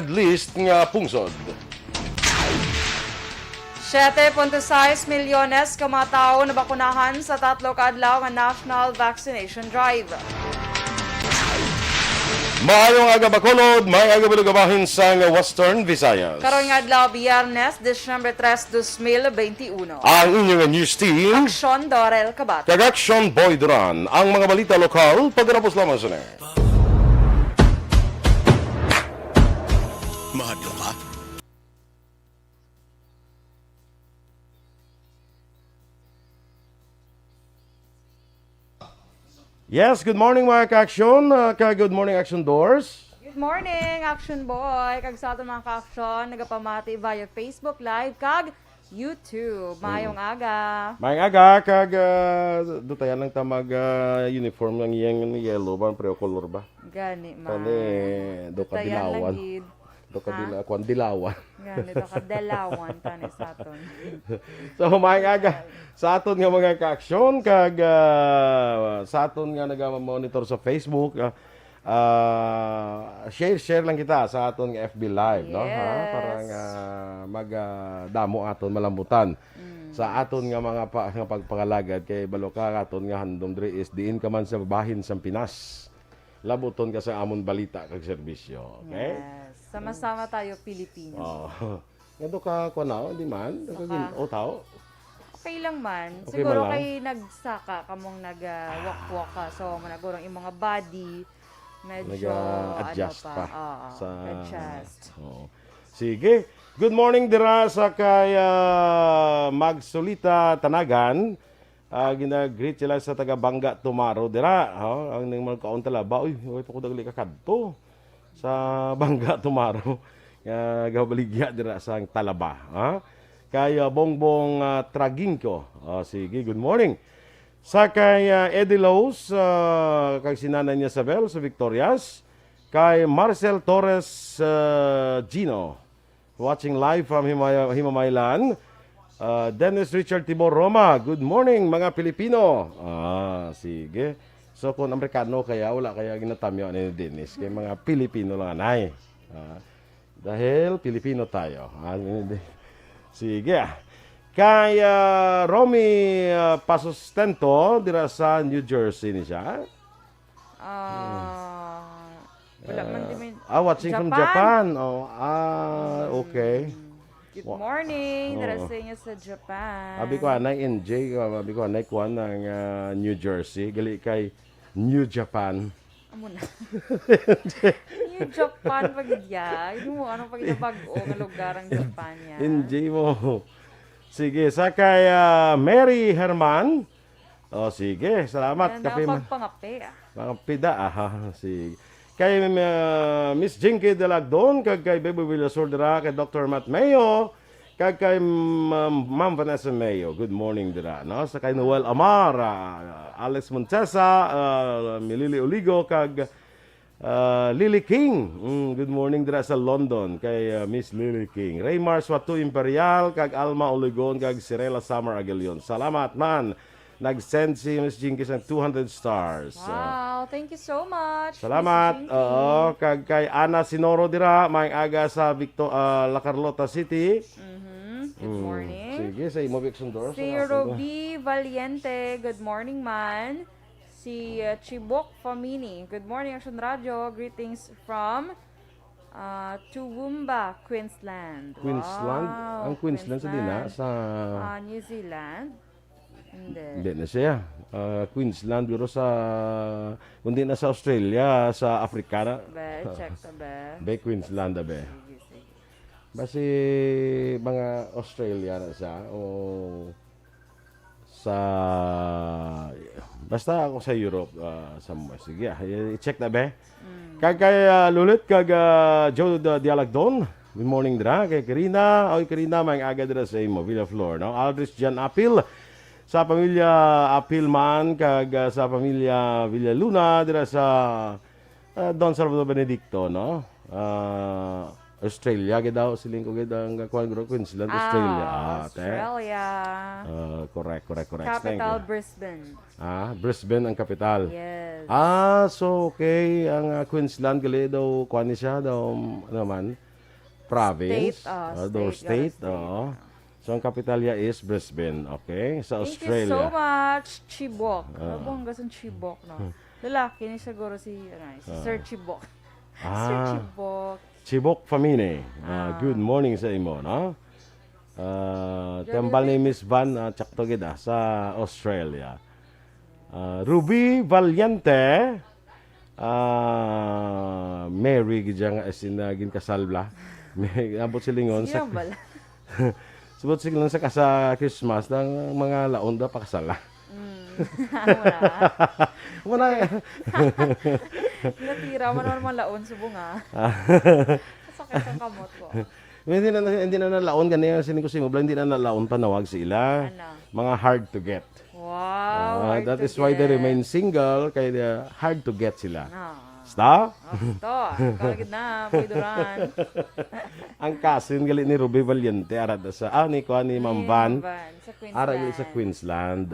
list nga pungsod. 7.6 milyones ka mga tao na bakunahan sa 3 kaadlaw nga National Vaccination Drive. Maayong aga Bacolod, may aga bilugabahin sa Western Visayas. Karon nga adlaw Biyernes, Disyembre 3, 2021. Ang inyong news team, Aksyon, Dorel, Cabato. Aksyon Boy Duran, ang mga balita lokal, pagkatapos lamang sa Mahadlo ka? Yes, good morning mga ka-aksyon. Good morning Action Doors. Good morning, Action Boy. Kag sa aton mga ka-aksyon, nagapamati via Facebook Live kag YouTube. Mayong aga. Mayong aga, dutayan lang ta mag-uniform ng iyang yellow ba, preo color ba? Gani, ma. Kani, do ka Dutayan lang dilawan. gid. Do ka dilawan. Gani, do ka dalawan tani sa aton. So, mayong aga. Sa aton nga mga ka-aksyon, sa aton nga nag-monitor sa Facebook, share lang kita sa aton nga FB Live, no? Ha? Para nga magdamo aton malambutan. Sa aton nga mga pagpangalagad kay baloka aton nga handom diri is diin ka man sa bahin sa Pinas. Labuton ka sa amon balita kag serbisyo, okay? Yes. Sama-sama tayo Pilipino. Oh. Ngado ka kuno di man, o tao. Okay lang man. Okay Siguro man lang. kay nagsaka kamong nag-walk-walk ka. So, managurong yung mga body medyo Nag-adjust ano pa sa adjust. Oo. Sige. Good morning dira sa kay Magsulita Tanagan. Ginagreet sila sa taga Bangga Tumaro dira. Ang nang mga kaon tala ba uy pa ko dagli ka kadto sa Bangga Tumaro. Gabaligya dira sa Talaba, ha? Kay Bongbong Tragingko. Sige, good morning. Sa kay Eddie Lowe's, kay sinanay niya Sabel sa Victorias. Kay Marcel Torres Gino, watching live from Himamaylan. Dennis Richard Tibor Roma, good morning mga Pilipino. Sige. So kung Amerikano kaya, wala kaya ginatamyo ni Dennis. Kay mga Pilipino lang anay. Dahil Pilipino tayo. Sige. Kay Romy Pasustento, dira sa New Jersey ni siya. Wala man din Watching from Japan. Okay. Good morning. Dara sa inyo sa Japan. Abi ko anay NJ, abi ko anay kuan ng New Jersey, gali kay New Japan. Amo na. New Japan pagidya. Ino mo anong pagidabag-o nga lugar ang Japan ya. NJ mo. Sige, sa kay Mary Herman. Sige, salamat. Kape man. Pagpangape Mga pida, sige. Kay Miss Jinky Delagdon, kag kay Bebe Villasor dira, kay Dr. Matt Mayo, kag kay Ma'am Vanessa Mayo. Good morning dira, no? Sa kay Noel Amar, Alex Montesa, Milili Oligo, kag Lily King. Good morning dira sa London kay Miss Lily King. Raymar Swatu Imperial, kag Alma Oligon, kag Sirela Summer Agalion. Salamat man. Nag-send si Miss Jinky ng 200 stars. Wow, thank you so much. Salamat. Oo, kag kay Ana Sinoro dira, may aga sa La Carlota City. Good morning. Sige, sa imo Action Doors. Si Roby Valiente, good morning man. Si Chibok Famini, good morning Action Radio. Greetings from Toowoomba, Queensland. Queensland? Wow, Ang Queensland sa dina sa New Zealand. Hindi na siya. Queensland pero sa kundi na sa Australia, sa Africa na. Be, check ta be. Queensland be. Sige. Basi mga Australia na siya o sa basta ako sa Europe somewhere. Sige, i-check na be. Kag kay Lulit kag Joe Dialagdon. Good morning dira kay Karina. Oy Karina, may aga dira sa imo Villa Flor, no? Aldrich Jan Apil. Sa pamilya Apilman kag sa pamilya Villaluna dira sa Don Salvador Benedicto, no? Australia gid daw siling ko gid ang kuan gro Queensland, Australia. Australia. Correct. Capital Brisbane. Brisbane ang kapital. Yes. So okay ang Queensland gali daw kuan ni siya daw naman province, state. state. Oo. So, ang kapitalya is Brisbane, okay? Sa Thank you Australia. so much, Chibok. Bongga sa Chibok, no? Lalaki ni siguro si Sir Chibok. Sir Chibok. Chibok Famine. Good morning sa imo, no? Tembal ni Miss Van Chaktogid sa Australia. Ruby Valiente. Mary gidya nga gin kasalbla. May abot silingon Sige sa bala. subot silingon sa Christmas ng mga laon da pakasala. Muna. Natira man naman laon sa bunga. Sakit ang kamot ko. Hindi na nalaon ganyan sining ko si Mobla, hindi na nalaon panawag sila. Ano? Mga hard to get. Wow. hard That to is why they get. remain single kaya hard to get sila. Ah. Stop. Ito. Kagad na. Boy Duran. Ang kasin gali ni Ruby Valiente arad sa ni Ma'am Van. Sa Queensland. Arad gali sa Queensland,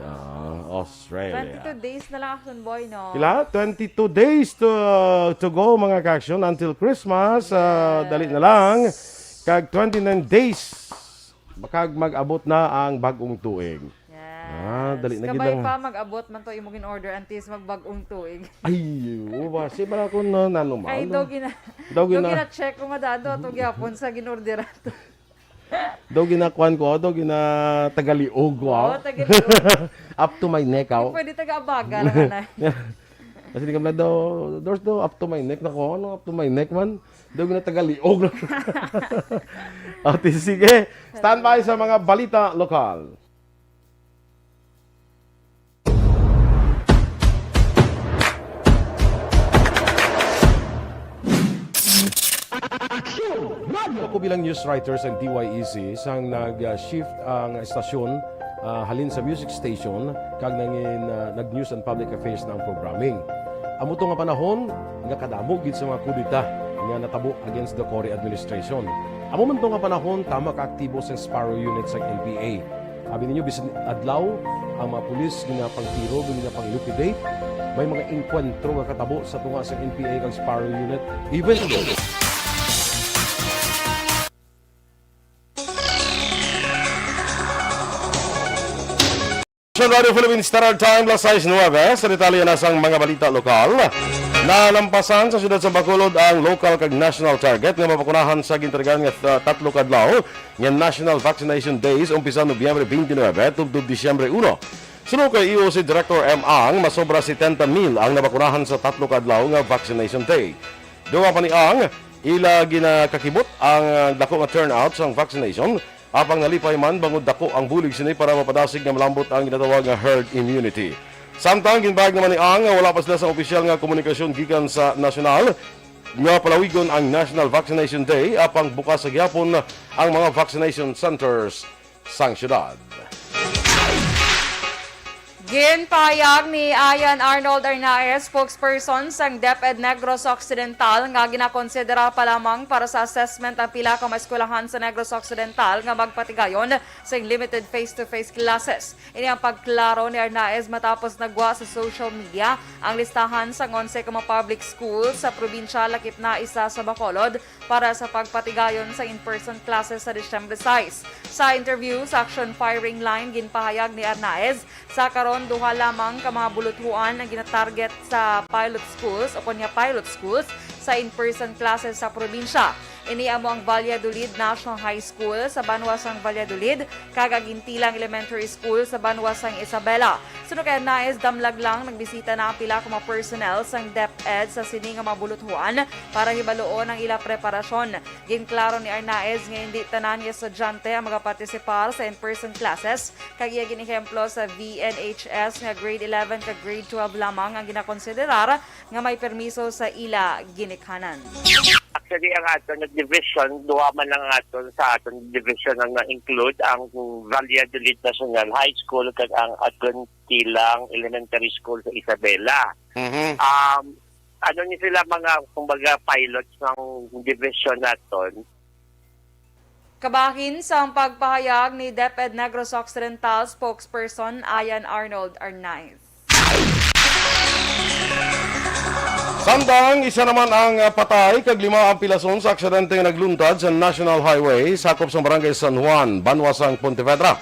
Australia. 22 days na lang Aksyon Boy, no? Kila 22 days to go mga ka-aksyon until Christmas. Dali na lang. Kag 29 days bakag mag-abot na ang bagong tuig. Yes. Dali na Kabay gid lang. pa mag-abot man to imong in-order antes magbag-ong tuig. Ay, basi man ako na nanumal. Ay, Daw gina check ko nga dado ato gyapon sa ginorderan to. daw ginakuan ko, daw gina tagaliog ko. Oo, tagad. Up to my neck ako. Pwede taga-abaga lang na. Kasi di ka daw, doors daw up to my neck na ko. Ano up to my neck man? Daw gina tagaliog. Sige, stand by sa mga balita lokal. Ako bilang news writers ng DYEC sang nag-shift ang estasyon halin sa music station kag nag-news and public affairs na ang programming. Amo to nga panahon nga kadamo gid sa mga kudita nga natabo against the Cory administration. Amo man to nga panahon tama ka aktibo sa Sparrow unit sa NPA. Abi ninyo bisan adlaw ang mga pulis ginapangtiro ginapang-liquidate. May mga enkwentro nga katabo sa tunga sa NPA kag Sparrow unit. Even Radio Philippines Standard Time, alas 6:09, sa detalye na sang mga balita lokal. Nalampasan sa siyudad sa Bacolod ang local kag national target nga mapakunahan sa gintargan nga 3 kadlaw nga National Vaccination Days umpisa Nobyembre 29 tubtob Disyembre 1. Sunod kay EOC Director M. Ang, masobra 70,000 ang nabakunahan sa 3 kadlaw nga vaccination day. Duwa pa ni Ang, ila ginakakibot ang dako nga turnout sa vaccination. Apang nalipay man bangod dako ang bulig sini para mapadasig nga malambot ang ginatawag nga herd immunity. Samtang ginbahag naman ni Ang wala pa sila sa opisyal nga komunikasyon gikan sa nasyonal nga palawigon ang National Vaccination Day apang bukas sa gyapon ang mga vaccination centers sang syudad. Ginpahayag ni Ayan Arnold Arnaez, spokesperson sang DepEd Negros Occidental, nga ginakonsidera pa lamang para sa assessment ang pila ka maeskulahan sa Negros Occidental nga magpatigayon sa limited face-to-face classes. Ini ang pagklaro ni Arnaez matapos nagwa sa social media ang listahan sa 11 ka mga public schools sa probinsya lakip na isa sa Bacolod para sa pagpatigayon sa in-person classes sa Disyembre 6. Sa interview sa Aksyon Firing Line, ginpahayag ni Arnaez sa karon duha lamang ka mga buluthuan ang ginatarget sa pilot schools o kunya pilot schools sa in-person classes sa probinsya. Ini amo ang Valladolid National High School sa Banwasang Valladolid, kag Gintilang Elementary School sa Banwasang Isabela. Sunod kay Arnaez, damlag lang nagbisita na ang pila ka mga personnel sang DepEd sa sini nga mga buluthuan para hibaloon ang ila preparasyon. Ginklaro ni Arnaez nga hindi tanan nga estudyante ang magapartisipar sa in-person classes, kag iya ginihemplo sa VNHS nga grade 11 kag grade 12 lamang ang ginakonsiderar nga may permiso sa ila ginikhanan. Actually, ang aton division, duha man lang aton sa aton division ang na-include ang Valladolid National High School kag ang aton Tilang Elementary School sa Isabela. Ano ni sila mga kumbaga pilots ng division naton? Kabahin sa pagpahayag ni DepEd Negros Occidental spokesperson Ayan Arnold Arnaez. Samtang isa naman ang patay kag 5 ang pilason sa aksidente nga nagluntad sa National Highway sakop sa barangay San Juan, Banwasang, Pontevedra.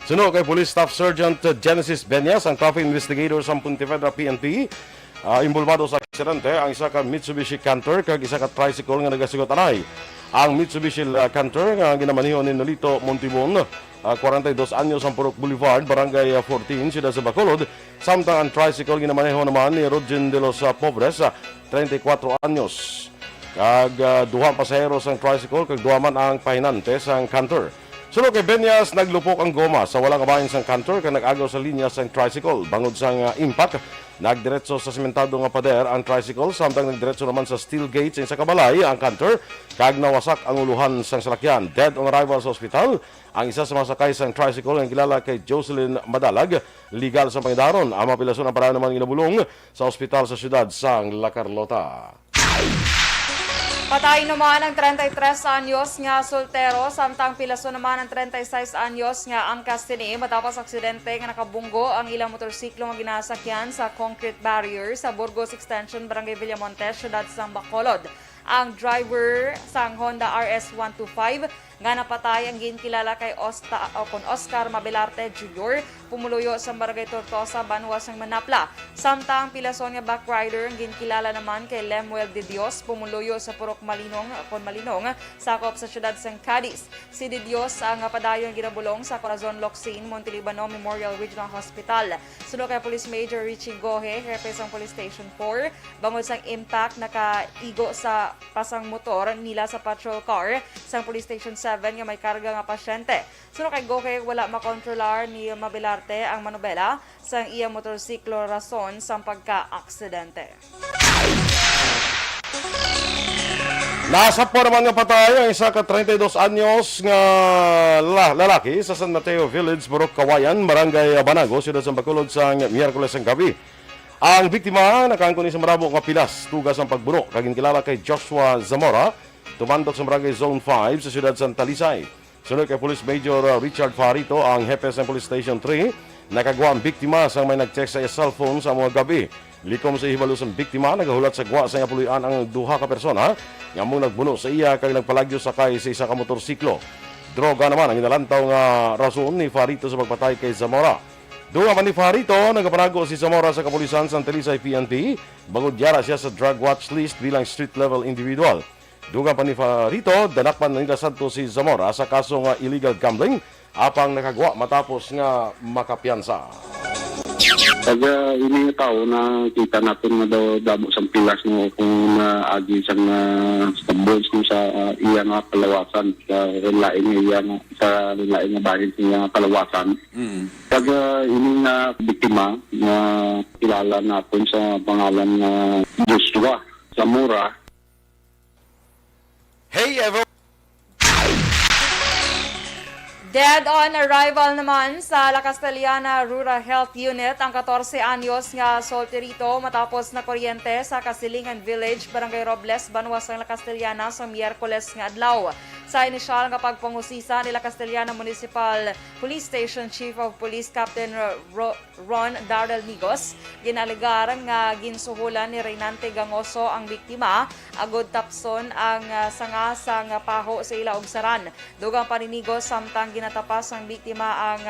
Suno kay Police Staff Sergeant Genesis Benyas, ang traffic investigator sa Pontevedra PNP. Involvado sa aksidente ang isa ka Mitsubishi Canter kag isa ka tricycle nga nagasigot anay. Ang Mitsubishi Canter nga ginamaniho ni Nolito Montibon, 42 anyos ang Purok Boulevard, Barangay 14, Ciudad sa Bacolod. Samtang ang tricycle ginamaneho naman ni Rodin de los Pobres, 34 anyos. Kag duha pasaheros ang tricycle kag duha man ang pahinante sang Canter. Suno kay Benyas, naglupok ang goma sa walang kabahin sang Canter kag nag-agaw sa linya sang tricycle. Bangod sang impact, nagdiretso sa sementado nga pader ang tricycle, samtang nagdiretso naman sa steel gate sa kabalay ang Canter kag nawasak ang uluhan sang salakyan. Dead on arrival sa ospital ang isa sa masakay sang tricycle ang kilala kay Jocelyn Madalag, legal sa pangidaron. Ang mapilason ang paraan naman ginabulong sa ospital sa siyudad sang La Carlota. Patay naman ang 33 anyos nga soltero, samtang pilaso naman ang 36 anyos nga angkas tini matapos aksidente nga nakabunggo ang ilang motorsiklo nga ginasakyan sa concrete barrier sa Burgos Extension, Barangay Villamonte, siyudad sang Bacolod. Ang driver sang Honda RS125 nga napatay ang ginkilala kay Oscar Mabelarte Jr. pumuluyo sa Barangay Tortosa, Banwas ng Manapla. Samtang pilason nga backrider ang ginkilala naman kay Lemuel de Dios pumuluyo sa Purok Malinong, sakop sa siyudad sang Cadiz. Si de Dios ang padayon ginabulong sa Corazon Locsin, Montelibano Memorial Regional Hospital. Suno kay Police Major Richie Gohe, hepe sang Police Station 4, bangod sang impact nakaigo sa pasang motor nila sa patrol car sang Police Station 7 nga may karga nga pasyente. Suno kay Gohe, wala makontrolar ni Mabelarte ang manubela sang iya motorsiklo rason sang pagka-aksidente. Nasa po naman nga patay ang isa ka 32 anyos nga lalaki sa San Mateo Village, Burok Kawayan, Barangay Banago, Siyudad sa Bacolod sa Miyerkules ang gabi. Ang biktima nakaangkon ni sa marabo nga pilas tugas ang pagburo kag kilala kay Joshua Zamora, tumandok sa Barangay Zone 5 sa Siyudad San Talisay. Sunod kay Police Major Richard Farito, ang hepe sa Police Station 3, nakagwa ang biktima sa may nag-check sa cellphone sa mga gabi. Likom sa ihibalo sa biktima, nagahulat sa gwa sa pulian ang duha ka persona nga mong nagbuno sa iya kay nagpalagyo sakay sa isa ka motorsiklo. Droga naman ang inalantaw nga rason ni Farito sa pagpatay kay Zamora. Duha man ni Farito, nagapanago si Zamora sa kapulisan sa Talisay PNP, bangod yara siya sa drug watch list bilang street level individual. Duga pa ni Farito, danakpan nila santo si Zamora sa kaso nga illegal gambling, apang nakagwa matapos nga makapiyansa. Pag ini tao na kita natin na daw dabo sa pilas mo kung agi sang boards mo sa iya nga palawasan sa lain nga bahin sa iya nga palawasan. Pag ini nga biktima na kilala natin sa pangalan na Joshua Zamora. Hey everyone! Dead on arrival naman sa La Castellana Rural Health Unit ang 14 anyos nga solterito matapos na kuryente sa Kasilingan Village, Barangay Robles, Banwas ng La Castellana sa Miyerkules nga adlaw. Sa inisyal nga pagpangusisa ni La Castellana Municipal Police Station Chief of Police Captain Ron Dorel Migos, ginaligar nga ginsuhulan ni Reynante Gangoso ang biktima, agod tapson ang sanga sang paho sa ila og saran. Dugang paninigos samtang ginatapas ang biktima ang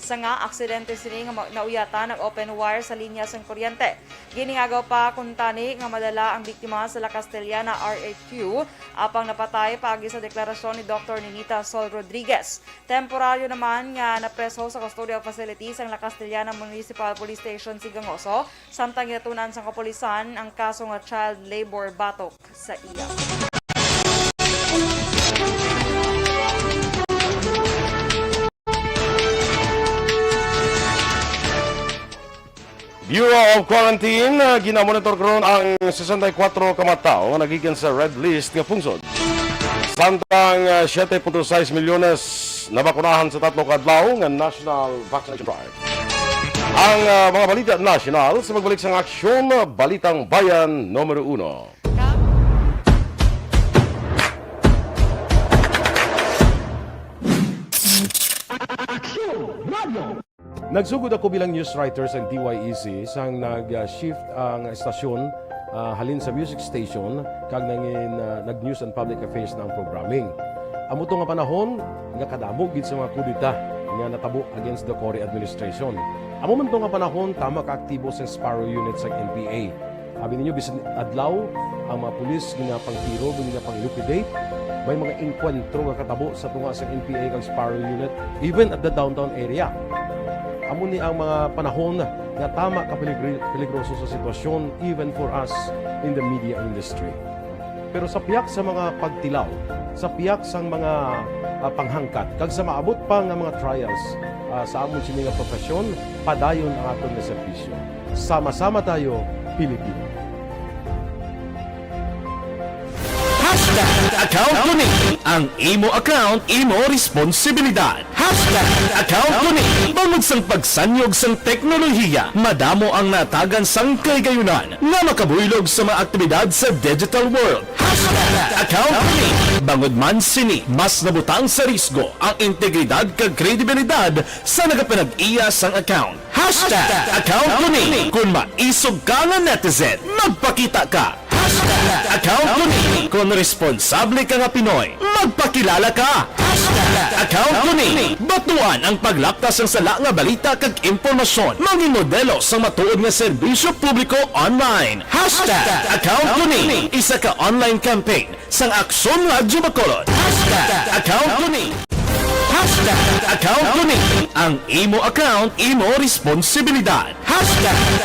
sanga aksidente sini nga nauyatan ng open wire sa linya sang kuryente. Giningagaw pa kuntani nga madala ang biktima sa La Castellana RHQ apang napatay paagi sa deklarasyon ni Dr. Ninita Sol Rodriguez. Temporaryo naman nga napreso sa custodial facilities ang La Castellana Municipal Police Station si Gangoso, samtang ginatunan sa kapulisan ang kaso nga child labor batok sa iya. Bureau of Quarantine, ginamonitor karon ang 64 ka matao nga nagikan sa red list nga pungsod. Samtang 7.6 milyones nabakunahan sa 3 ka adlaw nga National Vaccination Drive. Ang mga balita national sa pagbalik sa aksyon, Balitang Bayan, Numero 1. Nagsugod ako bilang news writer sa DYEC sang nag-shift ang estasyon halin sa music station kag nangin nag-news and public affairs ng programming. Amo to nga panahon nga kadamog gid sa mga kudita nga natabo against the Cory administration. Amo man to nga panahon tama ka aktibo sa Sparrow unit sa NPA. Sabi ninyo bisan adlaw ang mga pulis nga pangtiro nga pang-liquidate may mga inkwentro nga katabo sa tunga sa NPA kag Sparrow unit even at the downtown area. Amo ni ang mga panahon nga tama ka peligroso sa sitwasyon even for us in the media industry. Pero sa piyak sa mga pagtilaw, sa piyak sa mga panghangkat, kag sa maabot pa nga mga trials sa amon sini nga profesyon, padayon ang aton nga serbisyo. Sama-sama tayo, Pilipino. Account ko ni ang imo account, imo responsibilidad. Account ko ni bangod sang pagsanyog sang teknolohiya, madamo ang natagan sang kaygayunan nga makabuylog sa mga aktibidad sa digital world. Account ko ni bangod man sini mas nabutang sa risgo ang integridad kag kredibilidad sa nagapanag-iya sang account. Account ko ni kung maisog ka nga netizen, magpakita ka. Account ko ni kung responsable ka nga Pinoy, magpakilala ka. Account ko ni batuan ang paglaptas ng sala nga balita kag impormasyon, mangin modelo sa matuod nga serbisyo publiko online. Account ko ni isa ka online campaign sang Aksyon Radyo Bacolod. Account ko ni Account ko ni ang imo account, imo responsibilidad.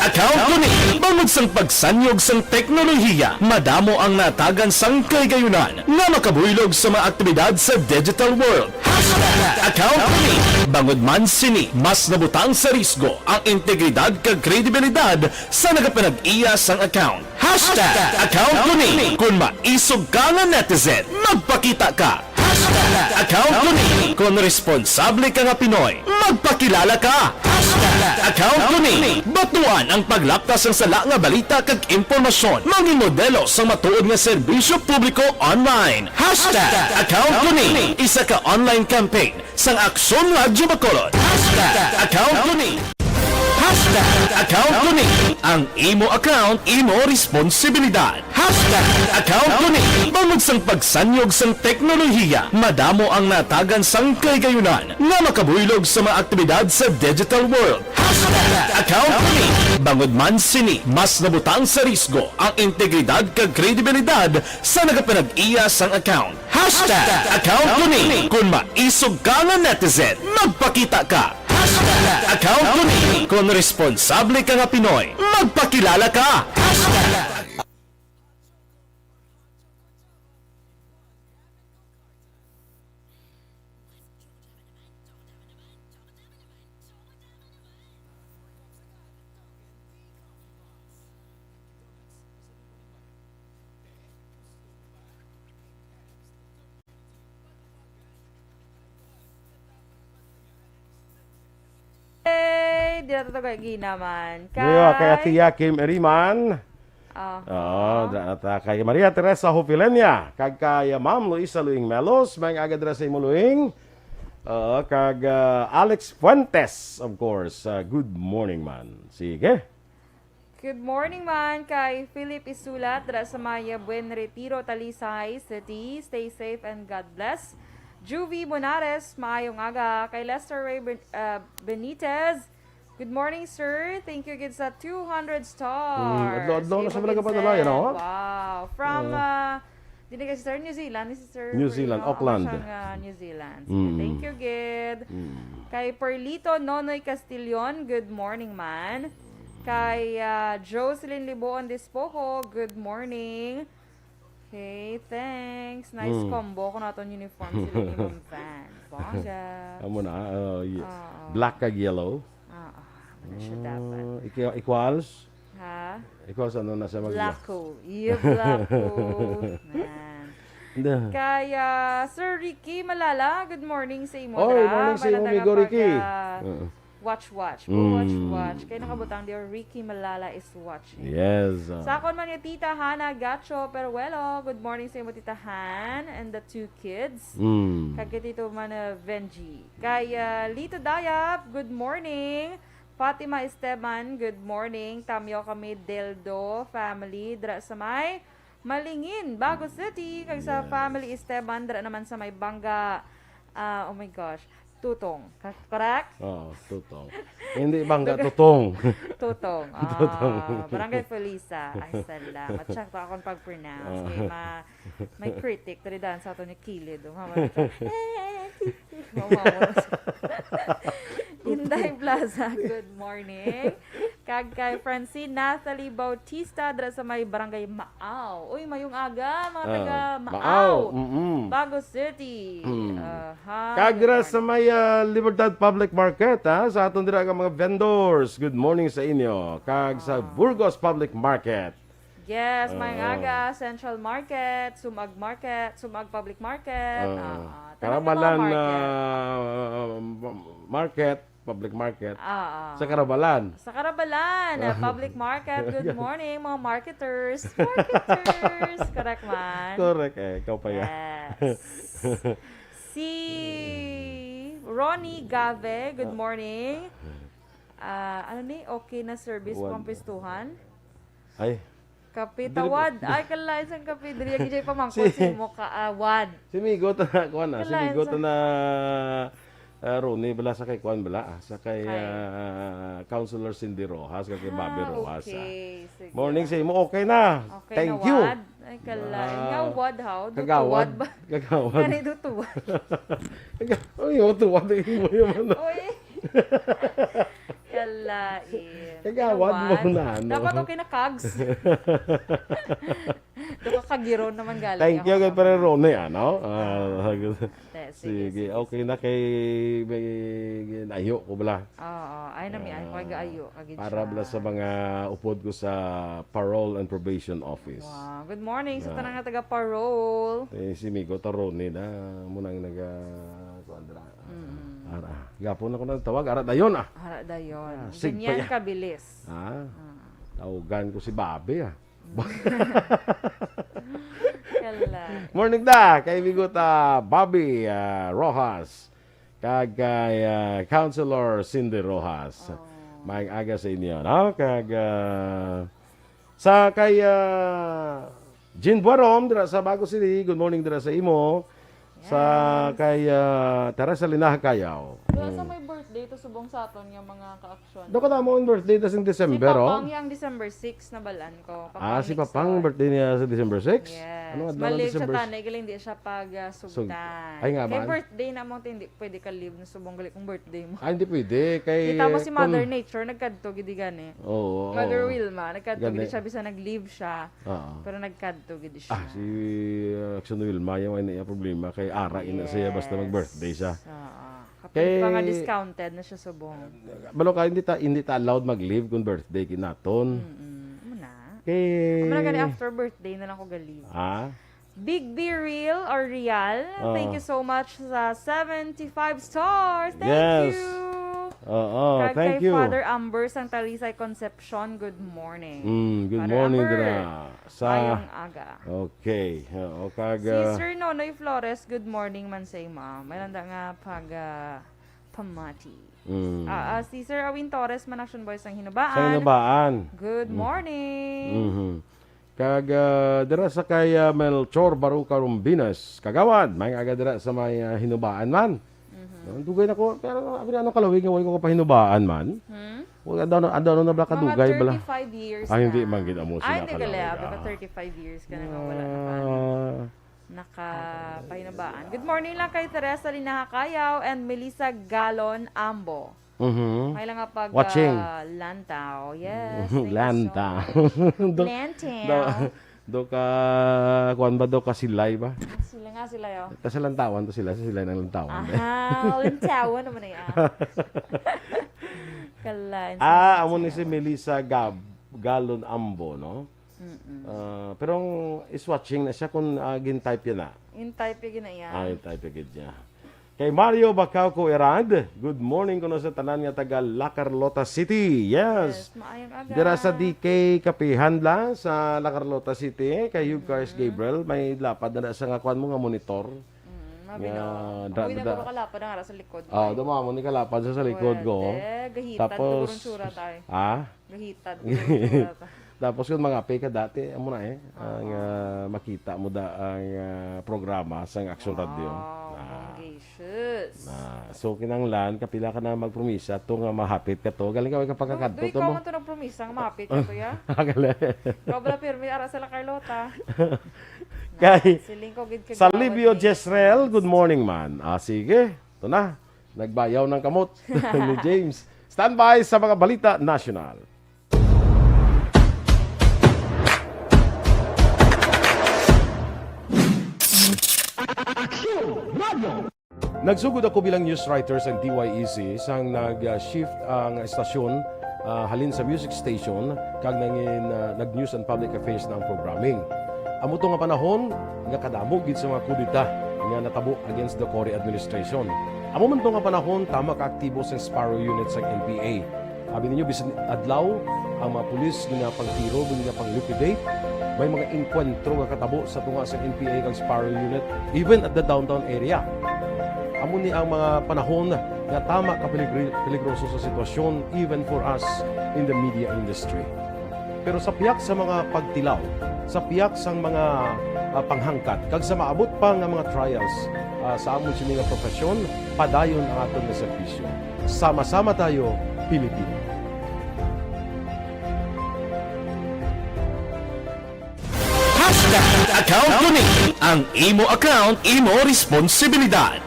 Account ko ni bangod sang pagsanyog sang teknolohiya, madamo ang natagan sang kaygayunan nga makabuylog sa mga aktibidad sa digital world. Account ko ni bangod man sini mas nabutang sa risgo ang integridad kag kredibilidad sa nagapanag-iya sang account. Account ko ni kung maisog ka nga netizen, magpakita ka. Account ko ni kung responsable ka nga Pinoy, magpakilala ka. Account ko ni batuan ang paglaptas ng sala nga balita kag impormasyon, mangin modelo sa matuod nga serbisyo publiko online. Account ko ni isa ka online campaign sang Aksyon Radyo Bacolod. Account ko ni Account ko ni ang imo account, imo responsibilidad. Account ko ni bangod sang pagsanyog sang teknolohiya, madamo ang natagan sang kaygayunan nga makabuylog sa mga aktibidad sa digital world. Account ko ni bangod man sini mas nabutang sa risgo ang integridad kag kredibilidad sa nagapanag-iya sang account. Account ko ni kung maisog ka nga netizen, magpakita ka. Account ko ni kung responsable ka nga Pinoy, magpakilala ka. Di na ito ginaman. Kaya Tia Kim Eriman. Ah. Kay Maria Teresa Hopilenia. Kag kay Ma'am Luisa Luing Melos. May agadra sa imo Luing. Kag Alex Fuentes, of course. Good morning, man. Sige. Good morning man kay Philip Isulat dra sa Maya Buen Retiro, Talisay City. Stay safe and God bless. Juvie Bonares, maayong aga. Kay Lester Ray Benitez, good morning, sir. Thank you gid sa 200 stars. Adlaw na sa mga padala yan, oh. Wow. From dili kasi sir New Zealand, si sir. New Zealand, Auckland. New Zealand. Sige, thank you gid. Kay Perlito Nonoy Castillon, good morning man. Kay Jocelyn Liboon Despojo, good morning. Okay, thanks. Nice combo ko na itong uniform sila ni Ma'am Van. Bongga. Amo na. Black kag yellow. Ano siya dapat? Equals? Ha? Equals ano na sa mag Blacko. Yeah, Blacko. Man. Kaya, Sir Ricky Malala, good morning sa imo. Oy, morning sa imo, amigo Ricky. Watch. Watch. Kaya nakabutang di Ricky Malala is watching. Yes. Sa akon man yung Tita Hana Gacho Peruelo, good morning sa imo Tita Han and the two kids. Kay Tito man Venji. Kay Lito Dayap, good morning. Fatima Esteban, good morning. Tamyo kami Deldo family dra sa may Malingin, Bago City. Kag sa family Esteban dra naman sa may Bangga. Oh my gosh, Tutong. Correct? Oo, tutong. Hindi bangga, tutong. Tutong. Barangay Felisa. Ay, salamat. Check to akong pag-pronounce. Kaya may critic. Taridan sa ito ni Kilid. Inday Plaza, good morning. Kag kay Francine Nathalie Bautista dra sa may Barangay Maaw. Uy, mayong aga, mga taga Maaw. Bago City. Kag dira sa may Libertad Public Market, ha? Sa aton dira ka mga vendors. Good morning sa inyo. Kag sa Burgos Public Market. Yes, mayong aga, Central Market, Sumag Market, Sumag Public Market. Karabalan Market, Public Market. Sa Karabalan. Sa Karabalan, Public Market. Good morning, mga marketers. Marketers. Correct man. Correct ikaw pa yan. Yes. Si Ronnie Gave, good morning. Ano ni? Okay na service pampistuhan? Ay. Kape tawad. Ay, kalay isang kape. Dili yung gijay pamangkot si mo kaawad. Si Migo to na, kuwan na. Si Migo to na Ronnie, bala sa kay kuwan bala. Sa kay Councilor Cindy Rojas, kay Bobby Rojas. Okay. Sige. Morning sa imo, okay na. Okay, Thank you. nawad. Ay, kalay. Ngawad, how? Kagawad. ba? Kagawad. Ganito tuwad. Ay, tuwad mo yung Uy. Kalain. Kagawad mo na, ano? Dapat okay na kags. Doon ka kagiron naman galing. Thank you kay Pare Ronnie, ano? Sige. Okay na kay ayo ko bala. Oo, ay nami ay ko gaayo kagid. Para bala sa mga upod ko sa Parole and Probation Office. Wow, good morning sa tanang taga parole. Si Migo Ronnie na munang naga kuandra. Ara, gapon ako nang tawag, ara dayon ah. Ara dayon. Sig Ganyan pa kabilis. Tawagan ko si Bobby ah. Kala. Morning da, kay Biguta Bobby Rojas. Kag kay Councilor Cindy Rojas. Maayong aga sa inyo, no? Kag sa kay Jean Buarom dira sa Bago City. Good morning dira sa imo. Sa kay Teresa Linaha Kayaw. Doon sa may birthday to subong sa aton yung mga ka-aksyon. Do ka na mo on birthday tas in December, Si oh. Papang yung December 6 na balan ko. Si Papang birthday niya sa December 6? Yes. Ano nga Maliw siya December? tanay, galing di siya pag sugdan. Ay nga Kay man. birthday na mo, hindi pwede ka live na subong galing kung birthday mo. Hindi pwede kay Kita mo si Mother Nature, nagkadto gidi gani. Oo. Mother Wilma, nagkadto Gani. gidi siya bisa nag-leave siya. Oo. Pero nagkadto gidi siya. Si Aksyon Wilma yung may problema kay Ara ina siya basta mag-birthday siya. Kapag pa nga discounted na siya subong. Balo ka hindi ta allowed mag-leave kung birthday kinaton. Muna. Kay Muna gani after birthday na lang ko gali. Big B Real or Real, thank you so much sa 75 stars. Thank Yes. you. Oo, thank Kay you. Father Amber sang Talisay Concepcion, good morning. Good Father morning Amber, dira Mayong sa aga. Okay. O Si kaga Sir Nonoy Flores, good morning man say ma'am. Mayroon da nga pag pamati. Si Sir Awin Torres, Manaction Boys ang Hinubaan. sa inabaan. Good morning. Kag dira sa kay Melchor Baruca Rumbinas, Kagawad, may aga dira sa may hinubaan man. Dugay na ko, pero abi ano kalawig nga ko pa hinubaan man. Wala daw na bala kadugay bala. Mga 35 years na. Hindi man gid amo sila Hindi kalawig. kala, baka 35 years ka na nga wala na pa. Nakapahinabaan. Good morning lang kay Teresa Linaha Kayaw and Melissa Galon Ambo. May lang nga pag Watching. Lantaw. Yes. thank you Lanta. so much. Lantaw. Do ka kuan ba do ka silay ba? Sila yo. Kasi lantawan to sila ng lantawan. Lantawan naman na yan. Kalaan. Amo ni si Melissa Galon Ambo, no? Pero is watching na siya kung gin-type yan na. In type yun na yan. Type agad niya. Kay Mario Bacauco Erad, good morning kuno sa tanan nga taga La Carlota City. Yes. Maayong aga. Dira sa DK Kapihandla sa La Carlota City kay Hugh Cars Gabriel may lapad na sa nga kuan mo nga monitor. Uy, naguro kalapad ang ara sa likod. Dumamon ni kalapad sa likod ko. Gahitad, Tapos, sigurong sura tayo. Gahitad, Tapos yun mga ka dati, amo na ang makita mo da ang programa sa Aksyon Radio. So kinanglan kapila ka na magpromisa to nga mahapit ka to. Galing ka may kapagkakadto to ikaw mo. man to nagpromisa nga mahapit ka to ya. Ikaw bala pirmi ara sa la Carlota. Kay Siling ko gid sa Livio Jezreel, good morning man. Sige, ito na. Nagbayaw ng kamot ni James. Standby sa mga balita national. Nagsugod ako bilang news writer sa DYEC sang nag-shift ang estasyon halin sa music station kag nag-news and public affairs na ang programming. Amo to nga panahon nga kadamo gid sa mga kudita nga natabo against the Cory administration. Amo man to nga panahon tama ka aktibo sa Sparrow unit sa NPA. Abi ninyo bisan adlaw ang mga pulis nga pangtiro nga pang-liquidate. May mga inkwentro nga katabo sa tunga sa NPA kag Sparrow unit even at the downtown area. Amo ni ang mga panahon nga tama ka peligroso sa sitwasyon even for us in the media industry. Pero sa piyak sa mga pagtilaw, sa piyak sa mga panghangkat, kag sa maabot pa nga mga trials sa amon sining profesyon, padayon ang aton nga serbisyo. Sama-sama tayo, Pilipino. #AccountTuning. Ang imo account, imo responsibilidad.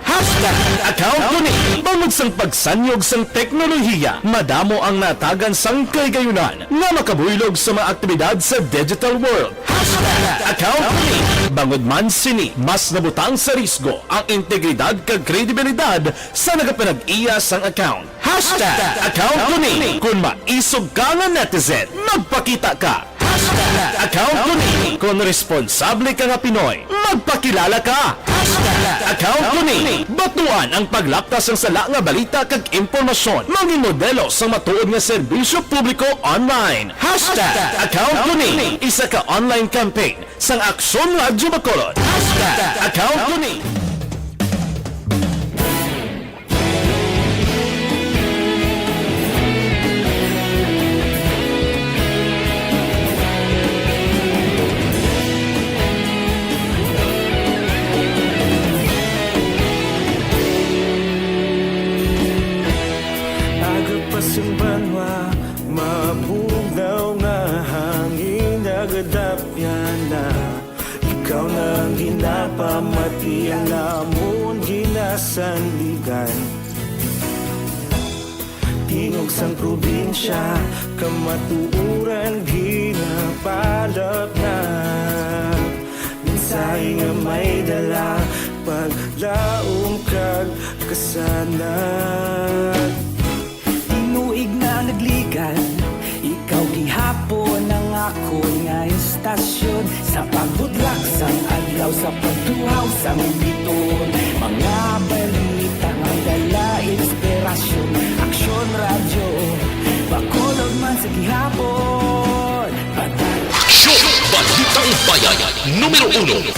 #AccountTuning. Bangod sang pagsanyog sang teknolohiya, madamo ang natagan sang kaygayunan nga makabuylog sa mga aktibidad sa digital world. #AccountTuning. Bangod man sini, mas nabutang sa risgo ang integridad kag kredibilidad sa nagapanag-iya sang account. #AccountTuning. Kung maisog ka nga netizen, magpakita ka. #AccountTuning. Kung responsable ka nga Pinoy, magpakilala ka. #AccountTuning. Batuan ang paglaptas ng sala nga balita kag impormasyon. Mangin modelo sa matuod nga serbisyo publiko online. #AccountTuning. Isa ka online campaign sang Aksyon Radyo Bacolod. #AccountTuning. Agapasang banwa, mabugaw nga hangin nagadapyan na. Ikaw nang ginapamati ang amon ginasanligan. Tingog sang probinsya, kamatuuran ginapalap na. Minsay nga may dala, paglaong kag kasanag. Tinuig na nagligan, ikaw gihapon ang ako nga istasyon. Sa pagbudlak sang adlaw, sa pagtuhaw sa biton. Mga balita nga dala inspirasyon. Aksyon Radyo, Bacolod man sa gihapon. Aksyon! Balitang Bayan, numero 1.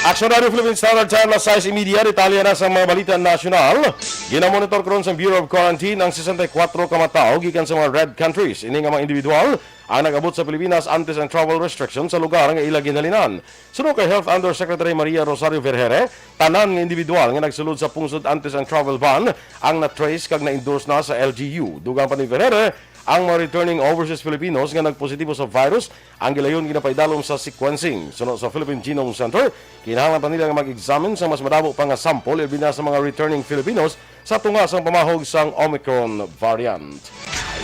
Aksyon Radio Philippines Standard Time alas 6 media, detalye na sa mga balita nasyonal. Ginamonitor karon sa Bureau of Quarantine ang 64 ka matao gikan sa mga red countries. Ini nga mga individual ang nag-abot sa Pilipinas antes ang travel restrictions sa lugar nga ila ginhalinan. Sunod kay Health Undersecretary Maria Rosario Vergere, tanan nga individual nga nagsulod sa pungsod antes ang travel ban ang na-trace kag na-endorse na sa LGU. Dugang pa ni Vergere, ang mga returning overseas Filipinos nga nagpositibo sa virus ang gilayon ginapaidalom sa sequencing. Sunod sa Philippine Genome Center, kinahanglan pa nila nga mag-examine sa mas madamo pa nga sample ilbi na sa mga returning Filipinos sa tunga sang pamahog sang Omicron variant.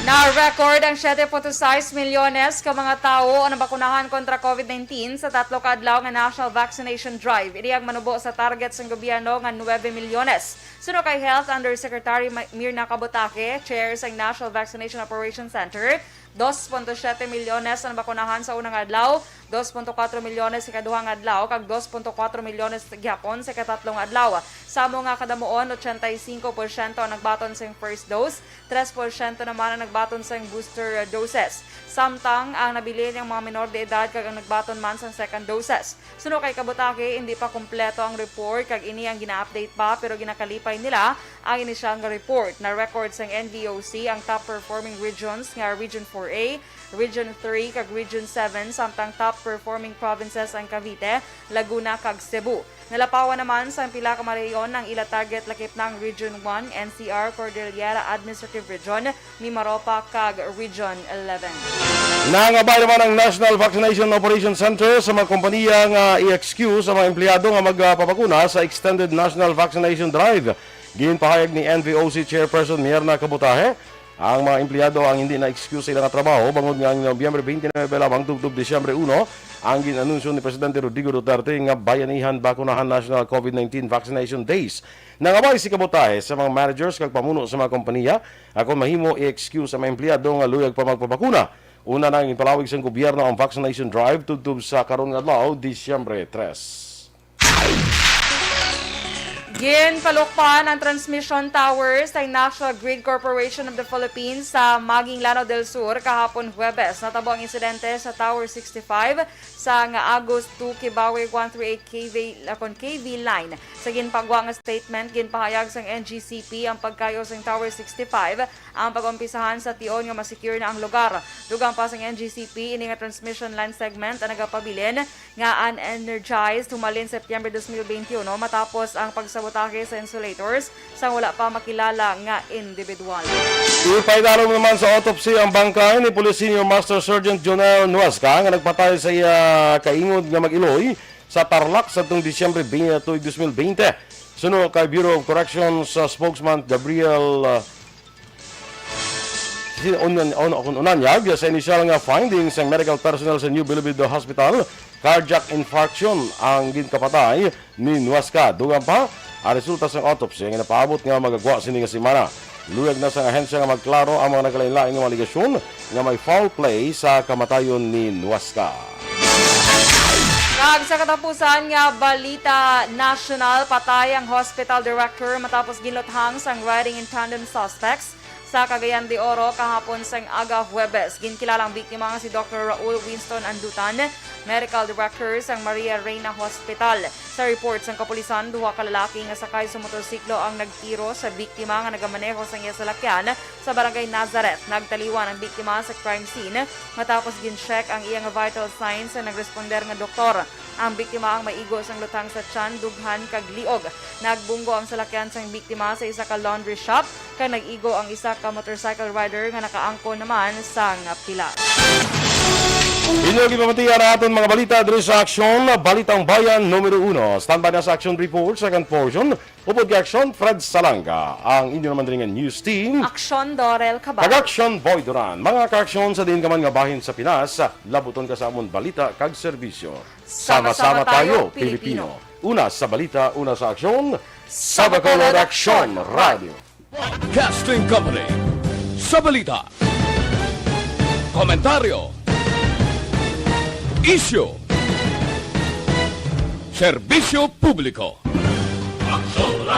Na-record ang 7.6 milyones ka mga tao ang nabakunahan kontra COVID-19 sa 3 ka adlaw nga national vaccination drive. Ini ang manubo sa target sa gobyerno nga 9 milyones. Suno kay Health Undersecretary Mirna Cabutake, chair sa National Vaccination Operations Center, 2.7 milyones ang nabakunahan sa unang adlaw 2.4 milyones sa ikaduhang adlaw kag 2.4 milyones gyapon sa ikatatlong adlaw. Samo nga kadamuon 85% ang nagbaton sa first dose, 3% naman ang nagbaton sa booster doses. Samtang ang nabili ng mga minor de edad kag ang nagbaton man sa second doses. Suno kay kabutake, hindi pa kumpleto ang report kag ini ang gina-update pa pero ginakalipay nila ang inisyal nga report na record sa NVOC ang top performing regions nga Region 4A, Region 3 kag Region 7 samtang top performing provinces ang Cavite, Laguna kag Cebu. Nalapawan naman sa pila ka marehiyon ng ila target lakip ng Region 1, NCR, Cordillera Administrative Region, Mimaropa kag Region 11. Nangabay naman ang National Vaccination Operation Center sa mga kompanya nga i-excuse sa mga empleyado nga magpapakuna sa Extended National Vaccination Drive. Ginpahayag ni NVOC Chairperson Mierna Cabutahe, ang mga empleyado ang hindi na-excuse sa ilang trabaho bangod nga ang Nobyembre 29 lamang tubtob Disyembre 1 ang ginanunsyo ni Presidente Rodrigo Duterte nga bayanihan bakunahan National COVID-19 Vaccination Days. Nangabay si Cabutahe sa mga managers kag pamuno sa mga kompanya akong mahimo i-excuse sa mga empleyado nga luyag pa magpapakuna. Una na ang ipalawig sa gobyerno ang vaccination drive tubtob sa karon nga adlaw Disyembre 3. Ginpalukpan ang transmission tower sa National Grid Corporation of the Philippines sa Maging Lanao del Sur kahapon Huwebes. Natabo ang insidente sa Tower 65 sa nga Agos 2 Kibawe 138 kV line. Sa ginpagwa nga statement, ginpahayag sa NGCP ang pagkayo sa Tower 65 ang pag-umpisahan sa tion nga masecure na ang lugar. Dugang pa sa NGCP, ini nga transmission line segment ang nagapabilin nga unenergized humalin September 2021 matapos ang pagsabotake sa insulators sa wala pa makilala nga individual. Ipaidalong naman sa autopsy ang bangkay ni Police Senior Master Sergeant Jonel Nuasca nga nagpatay sa iya kaingod nga mag-iloy sa Tarlac sa itong Disyembre 20, 2020. Suno kay Bureau of Corrections spokesman Gabriel Unanyag sa inisyal nga findings ng medical personnel sa New Bilibid Hospital, cardiac infarction ang ginkapatay ni Nuasca. Dugang pa, ang resulta sa autopsy ang napaabot nga magagwa sini nga semana. Luyag na sa ahensya nga magklaro ang mga nagkalain-laing nga aligasyon nga may foul play sa kamatayon ni Nuasca. Kag sa katapusan nga balita national, patay ang hospital director matapos giluthang sang riding in tandem suspects sa Cagayan de Oro kahapon sang aga Huwebes. Ginkilalang biktima nga si Dr. Raul Winston Andutan, medical director sang Maria Reina Hospital. Sa report sang kapulisan, duha ka lalaki nga sakay sa motorsiklo ang nagtiro sa biktima nga nagamaneho sang iya salakyan sa barangay Nazareth. Nagtaliwan ang biktima sa crime scene matapos gin-check ang iyang vital signs sa nagresponder nga doktor. Ang biktima ang maigo sang lutang sa tiyan, dughan kag liog. Nagbunggo ang salakyan sang biktima sa isa ka laundry shop kag nag-igo ang isa ka motorcycle rider nga nakaangko naman sang pila. Inyong ipamatiya na aton mga balita dito sa Aksyon, Balitang Bayan Numero 1. Standby na sa Action Report, second portion. Upod kay Aksyon, Fred Salanga. Ang inyo naman rin news team. Aksyon, Dorel, Kag-Aksyon, Boy Duran. Mga ka-aksyon sa din ka man nga bahin sa Pinas, labuton ka sa amon balita kag serbisyo. Sama-sama tayo, Pilipino. Una sa balita, una sa aksyon. Sa Bacolod Aksyon Radio. Casting Company sa balita. Komentaryo. Issue. Serbisyo publiko.